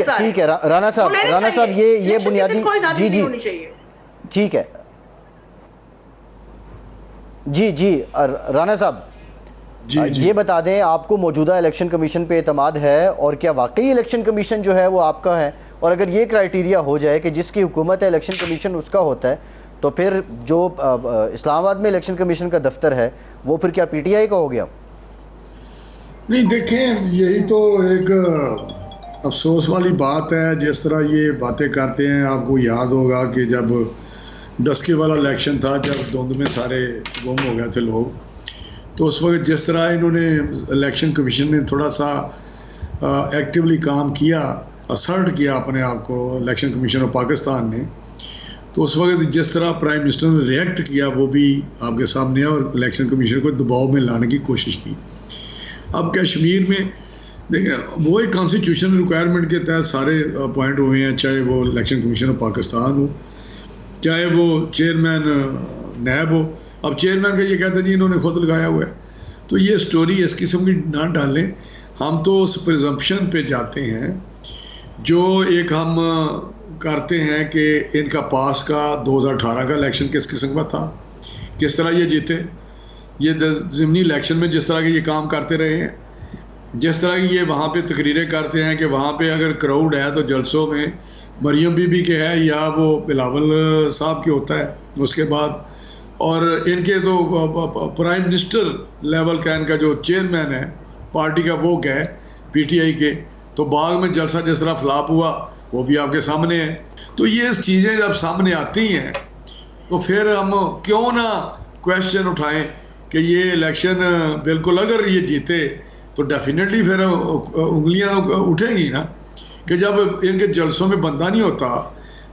Speaker 1: ठीक है राना साहब ये बुनियादी जी ठीक है जी राना साहब ये बता दें, आपको मौजूदा इलेक्शन कमीशन पे एतमाद है, और क्या वाकई इलेक्शन कमीशन जो है वो आपका है? और अगर ये क्राइटेरिया हो जाए कि जिसकी हुकूमत है इलेक्शन कमीशन उसका होता है, तो फिर जो इस्लामाबाद में इलेक्शन कमीशन का दफ्तर है वो फिर क्या पीटीआई का हो गया?
Speaker 3: नहीं, देखें, यही तो एक अफसोस वाली बात है। जिस तरह ये बातें करते हैं, आपको याद होगा कि जब डस्के वाला इलेक्शन था, जब धुंध में सारे गुम हो गए थे लोग, तो उस वक्त जिस तरह इन्होंने इलेक्शन कमीशन ने थोड़ा सा एक्टिवली काम किया, असर्ट किया अपने आप को इलेक्शन कमीशन ऑफ पाकिस्तान ने, तो उस वक्त जिस तरह प्राइम मिनिस्टर ने रिएक्ट किया वो भी आपके सामने है, और इलेक्शन कमीशन को दबाव में लाने की कोशिश की। अब कश्मीर में देखें, वो एक कॉन्स्टिट्यूशनल रिक्वायरमेंट के तहत सारे अपॉइंट हुए हैं, चाहे वो इलेक्शन कमीशन ऑफ पाकिस्तान हो, चाहे वो चेयरमैन नैब हो। अब चेयरमैन का ये कहते हैं जी इन्होंने खुद लगाया हुआ है, तो ये स्टोरी इस किस्म की ना डालें। हम तो उस प्रिजम्पशन पे जाते हैं जो एक हम करते हैं कि इनका पास का 2018 का इलेक्शन किस किस्म का था, किस तरह ये जीते, ये ज़िमनी इलेक्शन में जिस तरह के ये काम करते रहे हैं, जिस तरह की ये वहाँ पे तकरीरें करते हैं कि वहाँ पे अगर क्राउड है तो जलसों में मरियम बीबी के है या वो बिलावल साहब के होता है उसके बाद, और इनके तो प्राइम मिनिस्टर लेवल का इनका जो चेयरमैन है पार्टी का वो क्या है पीटीआई के, तो बाग में जलसा जिस तरह फ्लॉप हुआ वो भी आपके सामने है। तो ये चीज़ें जब सामने आती हैं तो फिर हम क्यों ना क्वेश्चन उठाएं कि ये इलेक्शन बिल्कुल अगर ये जीते तो डेफिनेटली फिर उंगलियां उठेंगी ना, कि जब इनके जलसों में बंदा नहीं होता,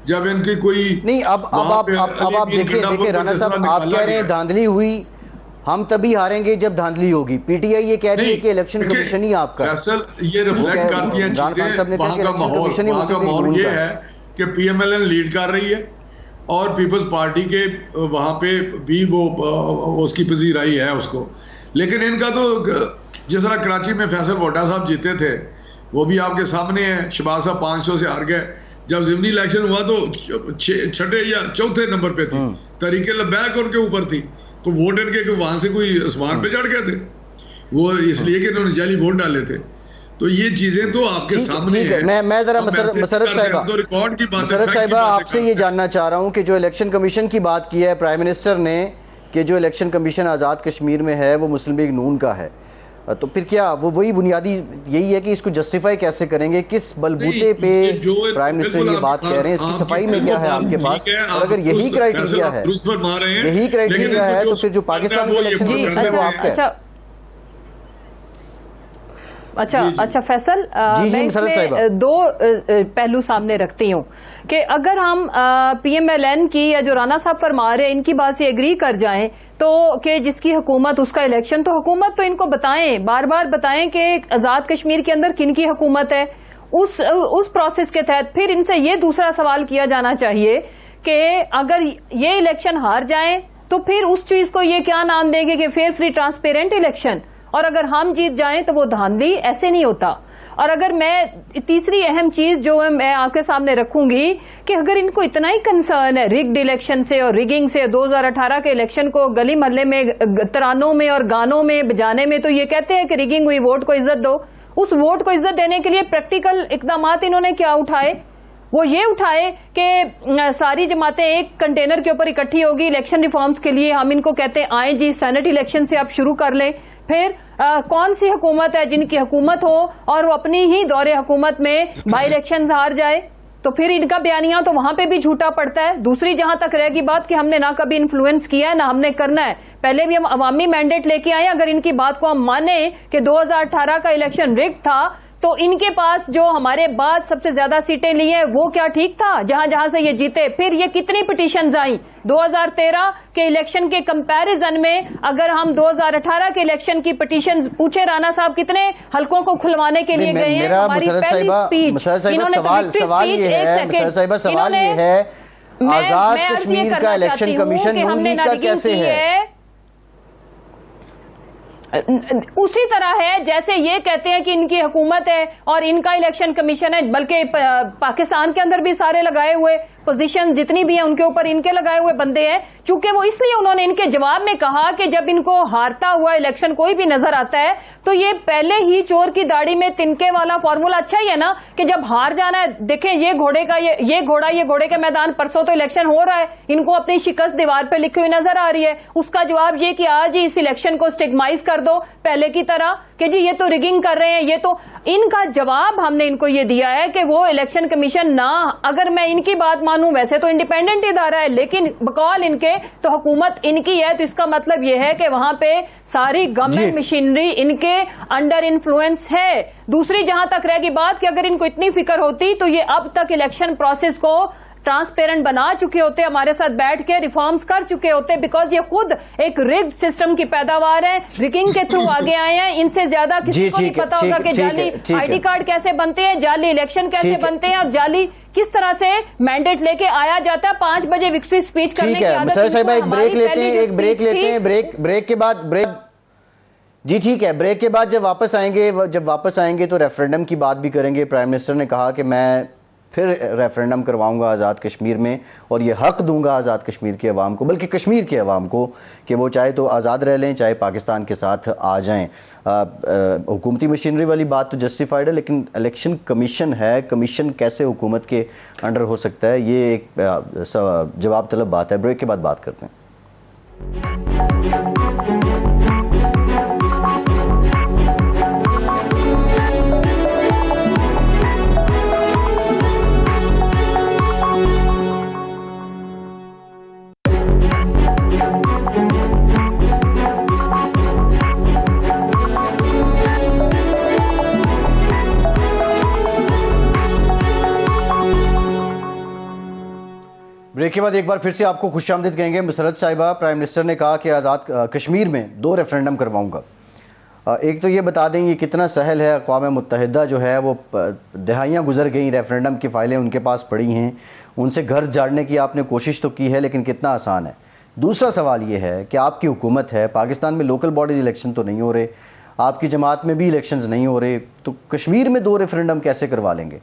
Speaker 3: जब इनकी कोई
Speaker 1: नहीं। अब आप देखिए राणा साहब, आप कह रहे हैं धांधली हुई, हम तभी हारेंगे जब धांधली होगी। पीटीआई ये कह रही है कि इलेक्शन
Speaker 3: देखिए,
Speaker 1: कमीशन ही आपका।
Speaker 3: फैसल ये रिफ्लेक्ट करती हैं
Speaker 1: इमरान खान साहब ने
Speaker 3: चीजें,
Speaker 1: कहा कि इलेक्शन कमीशन ही
Speaker 3: वहाँ का
Speaker 1: मुस्लिम लीग
Speaker 3: माहौल
Speaker 1: नून
Speaker 3: ये
Speaker 1: का
Speaker 3: है कि पीएमएलएन लीड कर रही है और पीपल्स पार्टी के वहाँ पे भी वो उसकी पजीराई है उसको। लेकिन इनका तो जिस तरह कराची में फैसल भुट्टो साहब जीते थे वो भी आपके सामने है, शहबाज साहब 500 से हार गए। जब ज़िमनी इलेक्शन हुआ तो छठे या चौथे नंबर पे थी, तरीके लबैक उनके ऊपर थी, तो वोट इनके वहां से कोई आसमान पे चढ़ गए थे वो, इसलिए कि इन्होंने जाली वोट डाले थे। तो ये चीजें तो आपके सामने है।
Speaker 1: मैं जरा मसरत साहिबा,
Speaker 3: तो रिकॉर्ड की बात है,
Speaker 1: मसरत साहिबा आपसे ये जानना चाह रहा हूँ कि जो इलेक्शन कमीशन की बात की है प्राइम मिनिस्टर ने कि जो इलेक्शन कमीशन आज़ाद कश्मीर में है वो मुस्लिम लीग नून का है, तो फिर क्या वो वही बुनियादी यही है कि इसको जस्टिफाई कैसे करेंगे, किस बलबूते पे प्राइम मिनिस्टर ये बात कह रहे हैं, इसकी सफाई में क्या है आपके पास? और अगर यही क्राइटेरिया है, यही क्राइटेरिया है तो फिर जो पाकिस्तान का इलेक्शन कमीशन है वो आपका है।
Speaker 4: अच्छा फैसल, मैं इसमें दो पहलू सामने रखती हूँ कि अगर हम पीएमएलएन की या जो राना साहब फरमा रहे हैं इनकी बात से एग्री कर जाएं तो कि जिसकी हुकूमत उसका इलेक्शन, तो हुकूमत तो इनको बताएं, बार बार बताएं कि आज़ाद कश्मीर के अंदर किन की हुकूमत है, उस प्रोसेस के तहत फिर इनसे ये दूसरा सवाल किया जाना चाहिए कि अगर ये इलेक्शन हार जाएं तो फिर उस चीज को ये क्या नाम देंगे कि फेयर फ्री ट्रांसपेरेंट इलेक्शन, और अगर हम जीत जाएं तो वो धांधली, ऐसे नहीं होता। और अगर मैं तीसरी अहम चीज जो मैं आपके सामने रखूंगी कि अगर इनको इतना ही कंसर्न है रिग्ड इलेक्शन से और रिगिंग से, 2018 के इलेक्शन को गली मोहल्ले में तरानों में और गानों में बजाने में तो ये कहते हैं कि रिगिंग हुई, वोट को इज्जत दो, उस वोट को इज्जत देने के लिए प्रैक्टिकल इकदाम इन्होंने क्या उठाए? वो ये उठाए कि सारी जमातें एक कंटेनर के ऊपर इकट्ठी होगी इलेक्शन रिफॉर्म्स के लिए, हम इनको कहते हैं आए जी सेनेट इलेक्शन से आप शुरू कर लें। फिर कौन सी हुकूमत है जिनकी हुकूमत हो और वो अपनी ही दौरे हुकूमत में बाई इलेक्शन हार जाए, तो फिर इनका बयानिया तो वहां पे भी झूठा पड़ता है। दूसरी जहां तक रहेगी बात कि हमने ना कभी इन्फ्लुएंस किया है ना हमने करना है, पहले भी हम अवामी मैंडेट लेके आए, अगर इनकी बात को हम माने कि 2018 का इलेक्शन रिग्ड था तो इनके पास जो हमारे बाद सबसे ज्यादा सीटें ली हैं वो क्या ठीक था जहां जहां से ये जीते? फिर ये कितनी पिटीशंस आई 2013 के इलेक्शन के कंपैरिजन में? अगर हम 2018 के इलेक्शन की पिटीशंस पूछे, राणा साहब कितने हल्कों को खुलवाने के लिए गए हैं? हमारी पहली स्पीच इन्होंने
Speaker 1: सवाल ये है आजाद कश्मीर का इलेक्शन कमीशन नून लीग का कैसे है?
Speaker 4: उसी तरह है जैसे ये कहते हैं कि इनकी हुकूमत है और इनका इलेक्शन कमीशन है, बल्कि पाकिस्तान के अंदर भी सारे लगाए हुए पोजीशन जितनी भी हैं उनके ऊपर इनके लगाए हुए बंदे हैं। चूंकि वो इसलिए उन्होंने इनके जवाब में कहा कि जब इनको हारता हुआ इलेक्शन कोई भी नजर आता है तो ये पहले ही चोर की दाढ़ी में तिनके वाला फॉर्मूला अच्छा ही है ना कि जब हार जाना है, देखें ये घोड़े का ये घोड़े के मैदान, परसों तो इलेक्शन हो रहा है, इनको अपनी शिकस्त दीवार पे लिखी हुई नजर आ रही है। उसका जवाब ये कि आज ही इस इलेक्शन को स्टिग्माइज कर दो पहले की तरह कि जी ये तो रिगिंग कर रहे हैं, ये तो इनका जवाब हमने इनको ये दिया है कि वो इलेक्शन कमीशन ना, अगर मैं इनकी बात मानूं वैसे तो इंडिपेंडेंट इदारा है लेकिन बकौल इनके तो हुकूमत इनकी है, तो इसका मतलब ये है कि वहां पे सारी गवर्नमेंट मशीनरी इनके अंडर इन्फ्लुएंस है। दूसरी जहां तक रहेगी बात कि अगर इनको इतनी फिक्र होती तो ये अब तक इलेक्शन प्रोसेस को ट्रांसपेरेंट बना चुके होते, हमारे साथ बैठ के रिफॉर्म्स कर चुके होते, बिकॉज ये खुद एक रिग्ड सिस्टम की पैदावार है, रिगिंग के थ्रू आगे आए हैं। इनसे ज्यादा किसी को नहीं पता होगा कि जाली आईडी कार्ड कैसे बनते हैं, जाली इलेक्शन कैसे बनते हैं और जाली किस तरह से मैंडेट लेके आया जाता है। 5 बजे विक्ट्री स्पीच करने की आदत है।
Speaker 1: एक ब्रेक लेते हैं, एक ब्रेक लेते हैं, ब्रेक के बाद ब्रेक। जी ठीक है, ब्रेक के बाद जब वापस आएंगे तो रेफरेंडम की बात भी करेंगे। प्राइम मिनिस्टर ने कहा कि मैं फिर रेफरेंडम करवाऊंगा आज़ाद कश्मीर में और ये हक़ दूंगा आज़ाद कश्मीर के अवाम को, बल्कि कश्मीर के अवाम को, कि वो चाहे तो आज़ाद रह लें चाहे पाकिस्तान के साथ आ जाएं। हुकूमती मशीनरी वाली बात तो जस्टिफाइड है, लेकिन इलेक्शन कमीशन है, कमीशन कैसे हुकूमत के अंडर हो सकता है, ये एक जवाब तलब बात है। ब्रेक के बाद बात करते हैं। ब्रेक ब्रेक के बाद एक बार फिर से आपको खुशामदीद कहेंगे। मुसरत साहिबा, प्राइम मिनिस्टर ने कहा कि आज़ाद कश्मीर में 2 रेफरेंडम करवाऊंगा। एक तो ये बता दें ये कितना सहल है, अक़वाम मुत्तहिदा जो है वो दहाइयाँ गुजर गई, रेफरेंडम की फ़ाइलें उनके पास पड़ी हैं, उनसे घर झाड़ने की आपने कोशिश तो की है, लेकिन कितना आसान है। दूसरा सवाल ये है कि आपकी हुकूमत है, पाकिस्तान में लोकल बॉडीज इलेक्शन तो नहीं हो रहे, आपकी जमात में भी इलेक्शंस नहीं हो रहे, तो कश्मीर में 2 रेफरेंडम कैसे करवा लेंगे?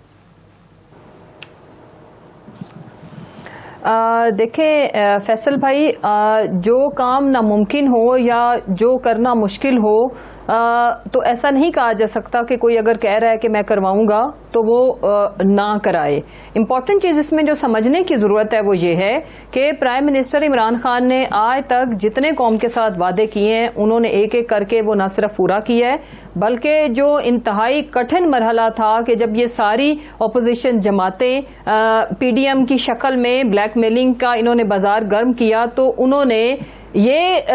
Speaker 4: देखें फैसल भाई, जो काम नामुमकिन हो या जो करना मुश्किल हो, तो ऐसा नहीं कहा जा सकता कि कोई अगर कह रहा है कि मैं करवाऊंगा तो वो ना कराए। इम्पॉर्टेंट चीज़ इसमें जो समझने की ज़रूरत है वो ये है कि प्राइम मिनिस्टर इमरान खान ने आज तक जितने कौम के साथ वादे किए हैं उन्होंने एक एक करके वो ना सिर्फ पूरा किया है, बल्कि जो इंतहाई कठिन मरहला था कि जब ये सारी अपोजिशन जमातें PDM की शक्ल में ब्लैकमेलिंग का इन्होंने बाजार गर्म किया, तो उन्होंने ये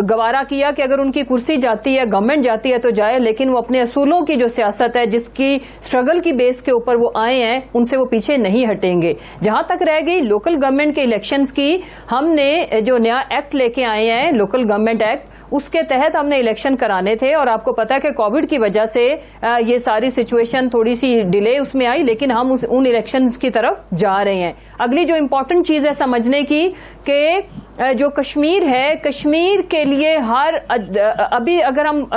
Speaker 4: गवारा किया कि अगर उनकी कुर्सी जाती है, गवर्नमेंट जाती है तो जाए, लेकिन वो अपने असूलों की जो सियासत है, जिसकी स्ट्रगल की बेस के ऊपर वो आए हैं, उनसे वो पीछे नहीं हटेंगे। जहां तक रह गई लोकल गवर्नमेंट के इलेक्शंस की, हमने जो नया एक्ट लेके आए हैं, लोकल गवर्नमेंट एक्ट, उसके तहत हमने इलेक्शन कराने थे और आपको पता है कि कोविड की वजह से ये सारी सिचुएशन थोड़ी सी डिले उसमें आई, लेकिन हम उन इलेक्शंस की तरफ जा रहे हैं। अगली जो इम्पोर्टेंट चीज है समझने की कि जो कश्मीर है, कश्मीर के लिए अभी अगर हम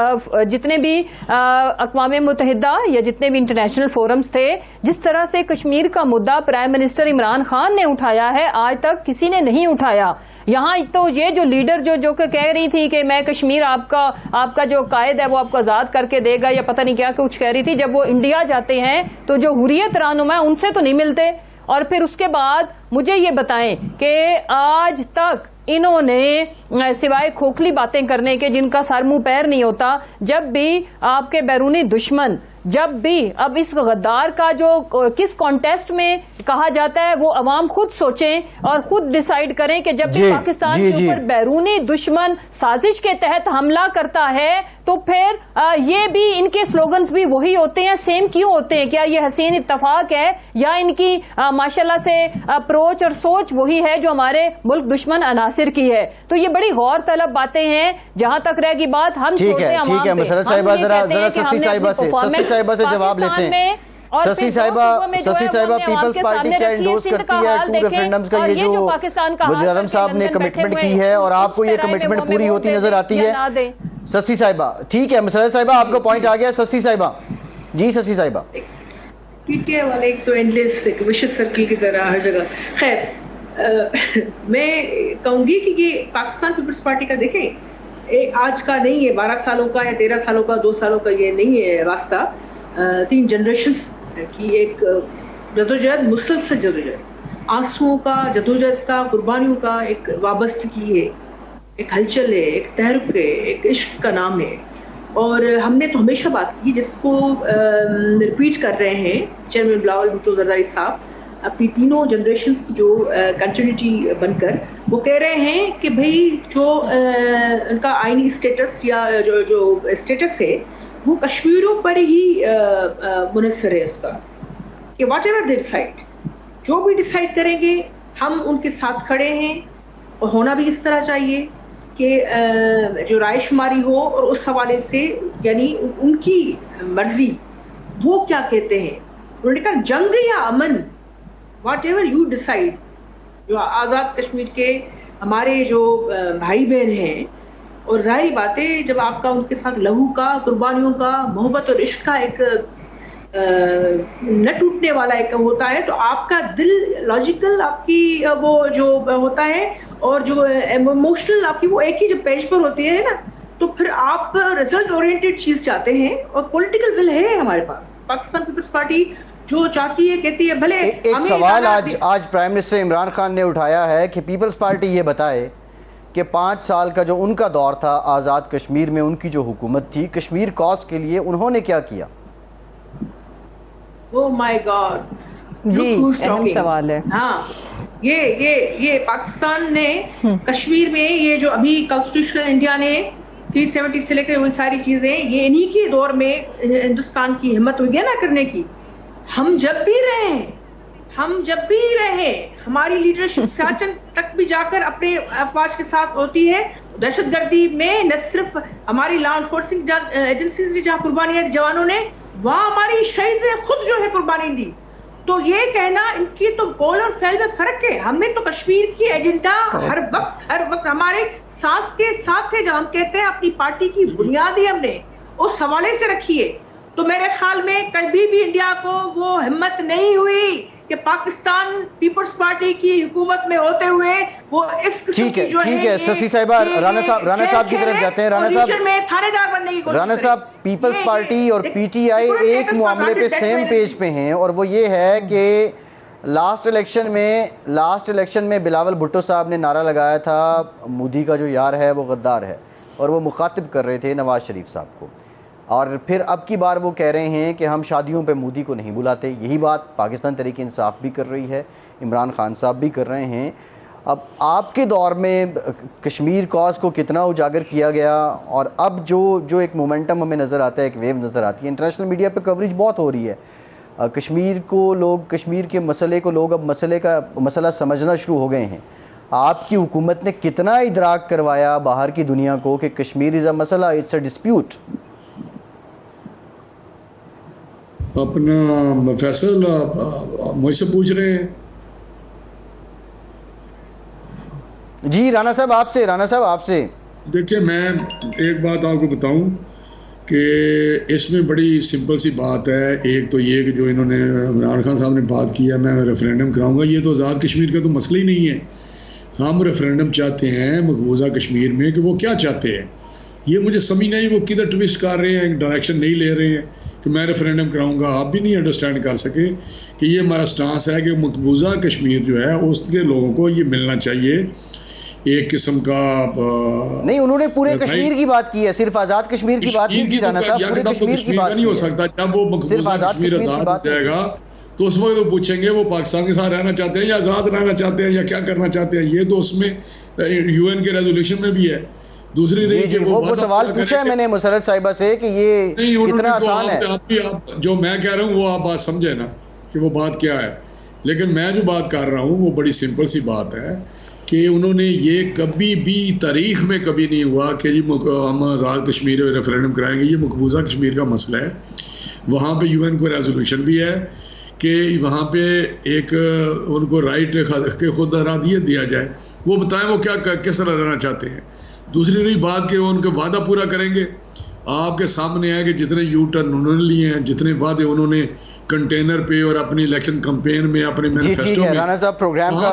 Speaker 4: जितने भी अक़वाम मुत्तहिदा या जितने भी इंटरनेशनल फोरम्स थे, जिस तरह से कश्मीर का मुद्दा प्राइम मिनिस्टर इमरान खान ने उठाया है, आज तक किसी ने नहीं उठाया। यहाँ तो ये जो लीडर जो कह रही थी कि मैं कश्मीर आपका जो कायद है वो आपको आजाद करके देगा या पता नहीं क्या कुछ कह रही थी, जब वो इंडिया जाते हैं तो जो हुर्रियत रहनुमा है उनसे तो नहीं मिलते। और फिर उसके बाद मुझे ये बताएं कि आज तक इन्होंने सिवाय खोखली बातें करने के, जिनका सर मुंह पैर नहीं होता, जब भी आपके बैरूनी दुश्मन, जब भी अब इस गद्दार का जो किस कॉन्टेस्ट में कहा जाता है वो अवाम खुद सोचें और खुद डिसाइड करें कि जब भी पाकिस्तान के ऊपर बैरूनी दुश्मन साजिश के तहत हमला करता है तो फिर ये भी इनके स्लोगन्स भी वही होते हैं, सेम क्यों होते हैं? क्या ये हसीन इत्तफाक है या इनकी माशाल्लाह से अप्रोच और सोच वही है जो हमारे मुल्क दुश्मन अनासिर की है? तो ये बड़ी गौर तलब बातें हैं। जहां तक रहेगी बात, हम
Speaker 1: ठीक है मुसरत साहिबा, जरा ससी साहिबा से जवाब लेते हैं। ससी साहिबा पीपल्स पार्टी क्या इंडोर्स करती है 2 रेफरेंडम्स का, ये जो वज़ीर आज़म साहब ने कमिटमेंट की है, और आपको ये कमिटमेंट पूरी होती नजर आती है? ससी साहिबा, ठीक है मुसरत साहिबा आपका पॉइंट आ गया। ससी साहिबा जी, ससी साहिबा,
Speaker 2: पीटीआई वाले एक तो एंडलेस एक विशेष सर्किल की तरह हर जगह। खैर, मैं कहूंगी कि ये पाकिस्तान पीपल्स पार्टी का देखें, आज का नहीं है, 12 सालों का या 13 सालों का, 2 सालों का ये नहीं है रास्ता। 3 जनरेशंस की एक जदोजहद, मुसलसल जदोजहद, आंसुओं का, जदोजहद का, कुर्बानियों का एक वाबस्तगी है, एक हलचल है, एक तहरुक है, एक इश्क का नाम है। और हमने तो हमेशा बात की, जिसको रिपीट कर रहे हैं चेयरमैन बिलावल भुट्टो जरदारी साहब, अपनी तीनों जनरेशन्स की जो कंटिन्यूटी बनकर वो कह रहे हैं कि भाई जो उनका आईनी स्टेटस या जो स्टेटस है वो कश्मीरियों पर ही मुनसर है उसका, कि वॉट एवर दे डिसाइड, जो भी डिसाइड करेंगे हम उनके साथ खड़े हैं। और होना भी इस तरह चाहिए कि जो रायशुमारी हो और उस हवाले से, यानी उनकी मर्जी, वो क्या कहते हैं, उन्होंने कहा जंग या अमन, वॉट एवर यू डिसाइड। जो आज़ाद कश्मीर के हमारे जो भाई बहन हैं, और जाहिर बात है जब आपका उनके साथ लहू का, कुर्बानियों का, मोहब्बत और इश्क का एक न टूटने वाला एक होता है, तो आपका दिल लॉजिकल, आपकी वो जो होता है और जो इमोशनल आपकी, वो एक ही जब पेज पर होती है ना, तो फिर आप रिजल्ट ओरिएंटेड चीज चाहते हैं। और पॉलिटिकल विल है हमारे पास। पाकिस्तान पीपल्स पार्टी जो चाहती है, कहती है भले।
Speaker 1: एक सवाल आज प्राइम मिनिस्टर इमरान खान ने उठाया है कि पीपल्स पार्टी ये बताए कि 5 साल का जो उनका दौर था आज़ाद कश्मीर में, उनकी जो हुकूमत थी, कश्मीर कॉज के लिए उन्होंने क्या किया?
Speaker 2: ओह माय गॉड,
Speaker 4: जी अहम सवाल है।
Speaker 2: हाँ, ये पाकिस्तान ने कश्मीर में, ये जो अभी कॉन्स्टिट्यूशनल इंडिया ने 370 से लेकर वो सारी चीजें, ये इन्हीं के दौर में हिंदुस्तान की हिम्मत हुई है ना करने की। हम जब भी रहे हैं, हम जब भी रहे, हमारी लीडरशिप सियाचिन तक भी जाकर अपने अफवाज के साथ होती है। दहशतगर्दी में न सिर्फ हमारी लॉ एनफोर्सिंग एजेंसीज ने जहाँ कुर्बानियां दी जवानों ने, वहाँ हमारी शहीद ने खुद जो है कुर्बानी दी। तो ये कहना, इनकी तो गोल और फैल में फर्क है। हमें तो कश्मीर की एजेंडा हर वक्त हमारे सांस के साथ है। जब हम कहते हैं अपनी पार्टी की बुनियाद ही हमने उस हवाले से रखी है, तो मेरे ख्याल में कभी भी इंडिया को वो हिम्मत नहीं हुई कि पाकिस्तान पीपल्स पार्टी की हुकूमत में होते हुए वो इस
Speaker 1: ठीक है शशि साहिबा, राणा साहब की तरफ जाते हैं। राणा साहब
Speaker 2: में थानेदार बनने की कोशिश
Speaker 1: राणा साहब, पीपल्स पार्टी और पीटीआई एक मामले पे सेम पेज पे हैं, और वो ये है कि लास्ट इलेक्शन में बिलावल भुट्टो साहब ने नारा लगाया था मोदी का जो यार है वो गद्दार है, और वो मुखातिब कर रहे थे नवाज शरीफ साहब को। और फिर अब की बार वो कह रहे हैं कि हम शादियों पे मोदी को नहीं बुलाते। यही बात पाकिस्तान तहरीक इंसाफ भी कर रही है, इमरान खान साहब भी कर रहे हैं। अब आपके दौर में कश्मीर कॉज को कितना उजागर किया गया, और अब जो एक मोमेंटम हमें नज़र आता है, एक वेव नज़र आती है, इंटरनेशनल मीडिया पे कवरेज बहुत हो रही है कश्मीर के मसले को लोग अब मसला समझना शुरू हो गए हैं। आपकी हुकूमत ने कितना इदराक करवाया बाहर की दुनिया को कि कश्मीर इज़ अ मसला, इट्स अ डिस्प्यूट?
Speaker 3: अपना फैसल मुझसे पूछ रहे हैं?
Speaker 1: जी राणा साहब आपसे
Speaker 3: देखिए, मैं एक बात आपको बताऊं कि इसमें बड़ी सिंपल सी बात है। एक तो ये कि जो इन्होंने इमरान खान साहब ने बात किया, मैं रेफरेंडम कराऊंगा, ये तो आज़ाद कश्मीर का तो मसला ही नहीं है। हम रेफरेंडम चाहते हैं मकबूजा कश्मीर में, कि वो क्या चाहते हैं ये मुझे समझ नहीं। वो किधर ट्विस्ट कर रहे हैं, डायरेक्शन नहीं ले रहे हैं कि मैं रेफरेंडम कराऊंगा। आप भी नहीं अंडरस्टैंड कर सके कि ये हमारा स्टांस है कि मकबूजा कश्मीर जो है उसके लोगों को ये मिलना चाहिए। एक किस्म का
Speaker 1: नहीं, उन्होंने पूरे कश्मीर की बात की है, सिर्फ आज़ाद कश्मीर की बात नहीं की राणा साहब, पूरे कश्मीर की बात
Speaker 3: नहीं हो सकता। जब वो मकबूजा कश्मीर आज़ाद हो जाएगा तो उस वक्त वो पूछेंगे वो पाकिस्तान के साथ रहना चाहते हैं या आज़ाद रहना चाहते हैं या क्या करना चाहते हैं। ये तो उसमें UN के रेजोल्यूशन में भी है। दूसरी रही
Speaker 1: वो सवाल पूछा है मैंने मुसरत साहिबा से कि ये कितना आसान है।
Speaker 3: आप जो मैं कह रहा हूँ वो आप बात समझे ना कि वो बात क्या है, लेकिन मैं जो बात कर रहा हूँ वो बड़ी सिंपल सी बात है कि उन्होंने ये कभी भी तारीख में कभी नहीं हुआ कि जी हम आज़ाद कश्मीर रेफरेंडम कराएंगे। ये मकबूजा कश्मीर का मसला है। वहाँ पे UN को रेजोल्यूशन भी है कि वहाँ पे एक उनको राइट के खुद इरादियत दिया जाए। वो बताएं वो क्या किस तरह रहना चाहते हैं। दूसरी रही बात कि वो उनका वादा पूरा करेंगे। आपके सामने है कि जितने यू टर्न उन्होंने लिए हैं, जितने वादे उन्होंने कंटेनर पे और अपनी इलेक्शन कैंपेन में, अपने मैनिफेस्टो में,
Speaker 1: राणा साहब प्रोग्राम का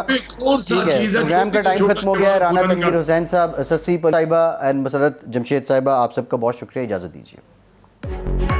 Speaker 1: टाइम खत्म हो गया है। राणा तनवीर हुसैन साहब, शशि साहिबा एंड मुसरत जमशेद साहिबा, आप सबका बहुत शुक्रिया। इजाज़त दीजिए।